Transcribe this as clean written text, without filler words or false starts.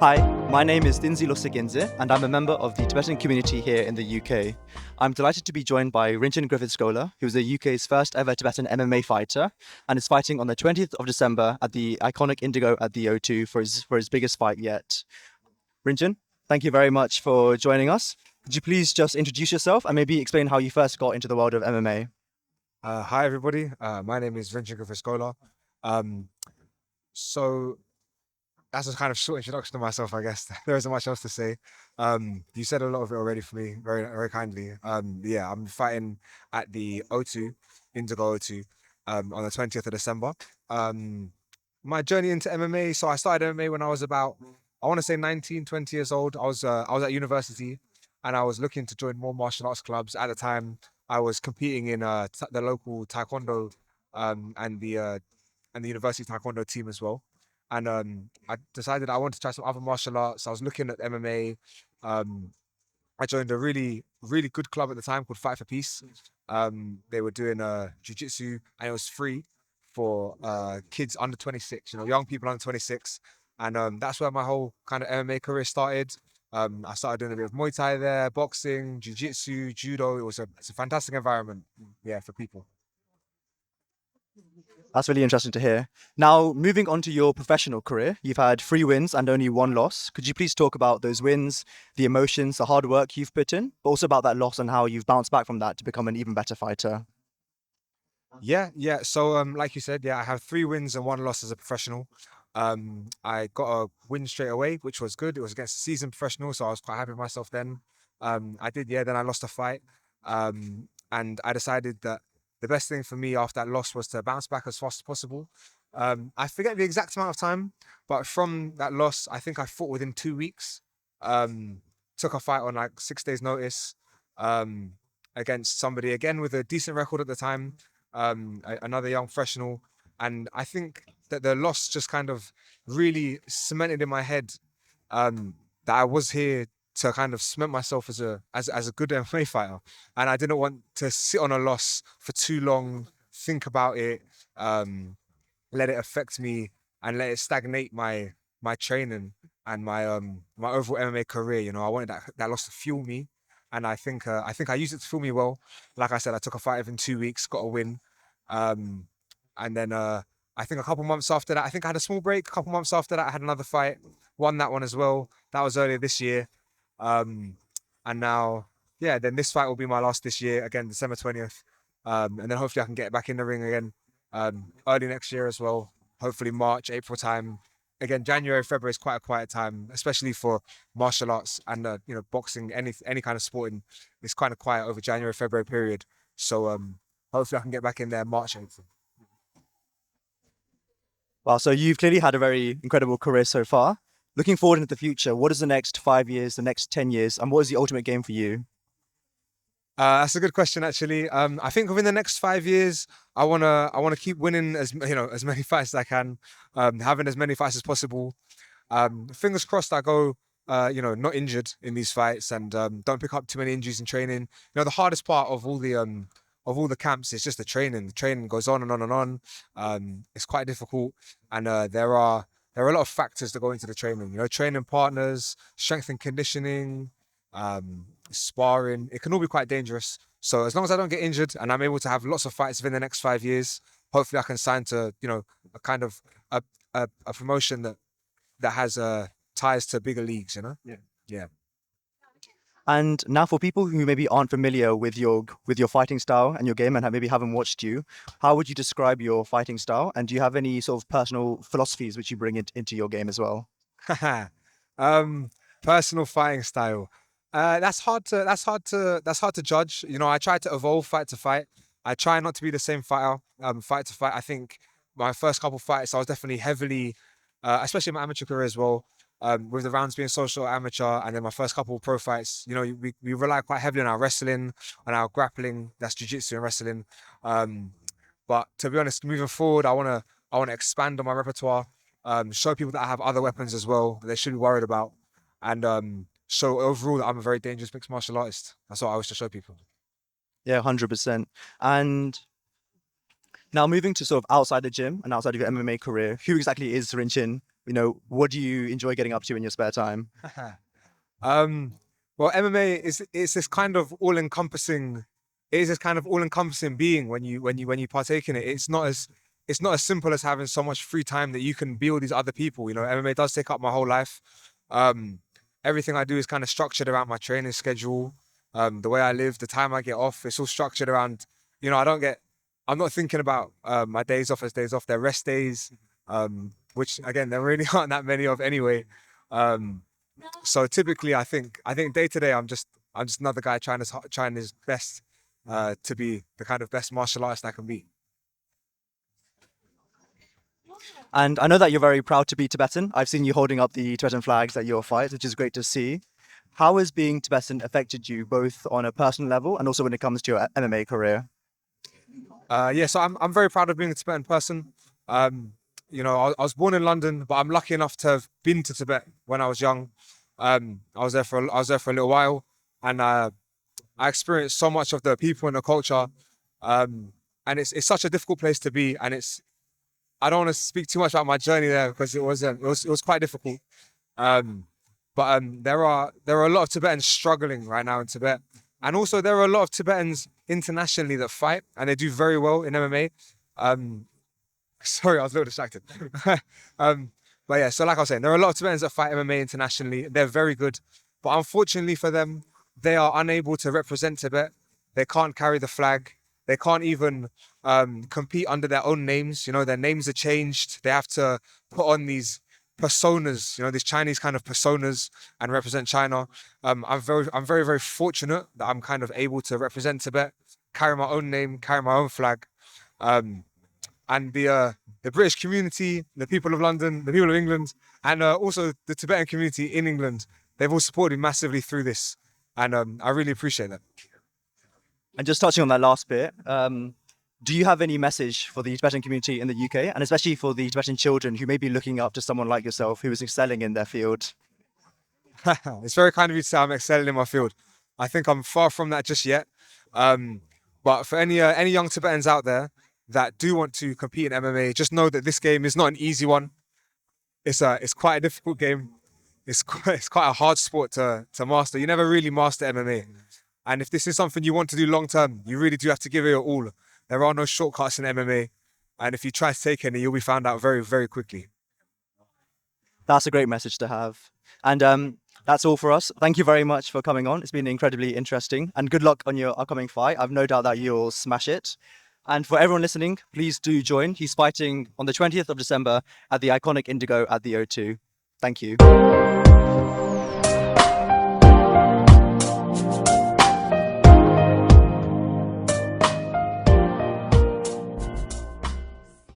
Hi, my name is Dinzi Losegenze, and I'm a member of the Tibetan community here in the UK. I'm delighted to be joined by Rinchen Griffith-Scholar, who is the UK's first ever Tibetan MMA fighter, and is fighting on the 20th of December at the iconic Indigo at the O2 for his biggest fight yet. Rinchen, thank you very much for joining us. Could you please just introduce yourself and maybe explain how you first got into the world of MMA? Hi everybody, my name is Rinchen Griffith-Scholar. Um, so that's a kind of short introduction to myself, I guess. There isn't much else to say. You said a lot of it already for me, very very kindly. Yeah, I'm fighting at the O2, Indigo O2, on the 20th of December. My journey into MMA, so I started MMA when I was about, I want to say 19, 20 years old. I was at university and I was looking to join more martial arts clubs. At the time, I was competing in the local taekwondo and the university taekwondo team as well. And I decided I wanted to try some other martial arts. I was looking at MMA. Um, I joined a really, really good club at the time called Fight for Peace. They were doing jiu-jitsu and it was free for kids under 26, young people under 26. And that's where my whole kind of MMA career started. I started doing a bit of Muay Thai there, boxing, jiu-jitsu, judo. It's a fantastic environment, yeah, for people. That's really interesting to hear. Now, moving on to your professional career, you've had 3 wins and only 1 loss. Could you please talk about those wins, the emotions, the hard work you've put in, but also about that loss and how you've bounced back from that to become an even better fighter? Yeah. So, like you said, yeah, I have 3 wins and 1 loss as a professional. I got a win straight away, which was good. It was against a seasoned professional, so I was quite happy with myself then. I did, yeah. Then I lost a fight, and I decided that the best thing for me after that loss was to bounce back as fast as possible. I forget the exact amount of time, but from that loss, I think I fought within 2 weeks. Took a fight on like 6 days' notice um, against somebody again with a decent record at the time, another young professional. And I think that the loss just kind of really cemented in my head that I was here to kind of cement myself as a good MMA fighter, and I didn't want to sit on a loss for too long, think about it, let it affect me, and let it stagnate my training and my overall MMA career. I wanted that loss to fuel me, and I think I used it to fuel me well. Like I said, I took a fight within 2 weeks, got a win, um, and then I think a couple months after that, I think I had a small break. A couple months after that, I had another fight, won that one as well. That was earlier this year, um, and now, yeah, then this fight will be my last this year again, December 20th, and then hopefully I can get back in the ring again early next year as well. Hopefully March, April time. Again, January, February is quite a quiet time, especially for martial arts and boxing, any kind of sporting. It's kind of quiet over January, February period. So hopefully I can get back in there March, April. Wow, so you've clearly had a very incredible career so far. Looking forward into the future, what is the next 5 years, the next 10 years, and what is the ultimate game for you? That's a good question, actually. I think within the next 5 years, I wanna keep winning as many fights as I can, having as many fights as possible. Fingers crossed I go, not injured in these fights and don't pick up too many injuries in training. The hardest part of all the camps is just the training. The training goes on and on and on. It's quite difficult, and there are a lot of factors that go into the training. Training partners, strength and conditioning, sparring. It can all be quite dangerous. So as long as I don't get injured and I'm able to have lots of fights within the next 5 years, hopefully I can sign to a kind of a promotion that has ties to bigger leagues. Yeah. Yeah. And now for people who maybe aren't familiar with your fighting style and your game and maybe haven't watched you, how would you describe your fighting style? And do you have any sort of personal philosophies which you bring into your game as well? um, Personal fighting style. That's hard to judge. I try to evolve fight to fight. I try not to be the same fighter. Fight to fight. I think my first couple fights, I was definitely heavily, especially in my amateur career as well. With the rounds being social amateur, and then my first couple of pro fights, we rely quite heavily on our wrestling, on our grappling. That's jiu-jitsu and wrestling. Um, but to be honest, moving forward, I wanna expand on my repertoire, show people that I have other weapons as well that they should be worried about, and show overall that I'm a very dangerous mixed martial artist. That's what I wish to show people. Yeah, 100%. And now moving to sort of outside the gym and outside of your MMA career, who exactly is Rinchen? What do you enjoy getting up to in your spare time? Well, MMA is this kind of all-encompassing. It is this kind of all-encompassing being when you partake in it. It's not as simple as having so much free time that you can be all these other people. MMA does take up my whole life. Um, Everything I do is kind of structured around my training schedule, the way I live, the time I get off. It's all structured around. I'm not thinking about my days off as days off. They're rest days, which again there really aren't that many of anyway. So typically, I think day to day, I'm just another guy trying his best to be the kind of best martial artist I can be. And I know that you're very proud to be Tibetan. I've seen you holding up the Tibetan flags at your fights, which is great to see. How has being Tibetan affected you both on a personal level and also when it comes to your MMA career? Yeah, so I'm very proud of being a Tibetan person. I was born in London, but I'm lucky enough to have been to Tibet when I was young. I was there for a little while, and I experienced so much of the people and the culture. And it's such a difficult place to be, and I don't want to speak too much about my journey there because it was quite difficult. Um, but there are a lot of Tibetans struggling right now in Tibet, and also there are a lot of Tibetans internationally that fight and they do very well in MMA. Sorry, I was a little distracted. But yeah, so like I was saying, there are a lot of Tibetans that fight MMA internationally. They're very good, but unfortunately for them, they are unable to represent Tibet. They can't carry the flag. They can't even compete under their own names. Their names are changed. They have to put on these personas, these Chinese kind of personas and represent China. I'm very, very fortunate that I'm kind of able to represent Tibet, carry my own name, carry my own flag. Um, and the British community, the people of London, the people of England, and also the Tibetan community in England, they've all supported me massively through this. And I really appreciate that. And just touching on that last bit, do you have any message for the Tibetan community in the UK and especially for the Tibetan children who may be looking up to someone like yourself who is excelling in their field? It's very kind of you to say I'm excelling in my field. I think I'm far from that just yet. But for any young Tibetans out there that do want to compete in MMA, just know that this game is not an easy one. It's quite a difficult game. It's quite a hard sport to master. You never really master MMA. And if this is something you want to do long term, you really do have to give it your all. There are no shortcuts in MMA. And if you try to take any, you'll be found out very, very quickly. That's a great message to have. And that's all for us. Thank you very much for coming on. It's been incredibly interesting and good luck on your upcoming fight. I've no doubt that you'll smash it. And for everyone listening, please do join. He's fighting on the 20th of December at the iconic Indigo at the O2. Thank you.